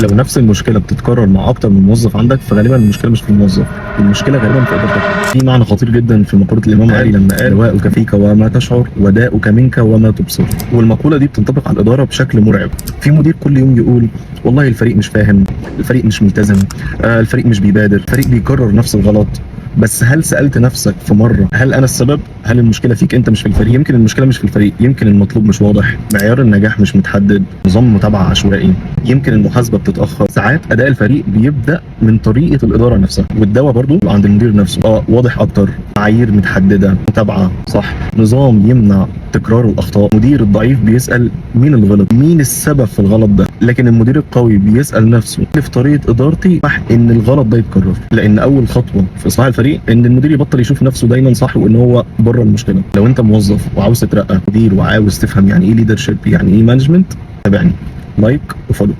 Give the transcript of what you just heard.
لو نفس المشكله بتتكرر مع اكتر من موظف عندك فغالبا المشكله مش في الموظف، المشكله غالبا في ادارتك. في معنى خطير جدا في مقوله الامام علي لما قال: دواؤك فيك وما تشعر وداؤك منك وما تبصر. والمقوله دي بتنطبق على الاداره بشكل مرعب. في مدير كل يوم يقول: والله الفريق مش فاهم، الفريق مش ملتزم، الفريق مش بيبادر، الفريق بيكرر نفس الغلط. بس هل سألت نفسك في مرة هل أنا السبب؟ هل المشكلة فيك أنت مش في الفريق؟ يمكن المشكلة مش في الفريق، يمكن المطلوب مش واضح، معيار النجاح مش متحدد، نظام متابعة عشوائي، يمكن المحاسبة بتتأخر. ساعات أداء الفريق بيبدأ من طريقة الإدارة نفسها، والدواء برضو عند المدير نفسه. واضح أكتر، معايير متحددة، متابعة صح، نظام يمنع تكرار الأخطاء. المدير الضعيف بيسأل مين اللي غلط؟ مين السبب في الغلط ده؟ لكن المدير القوي بيسأل نفسه في طريقة إدارتي صح إن الغلط ده يتكرر؟ لأن أول خطوة في إصلاح الفريق إن المدير يبطل يشوف نفسه دايما صح وإن هو بره المشكلة. لو أنت موظف وعاوز تترقى مدير وعاوز تفهم يعني إيه ليدرشيب، يعني إيه مانجمنت، تابعني لايك وفولو.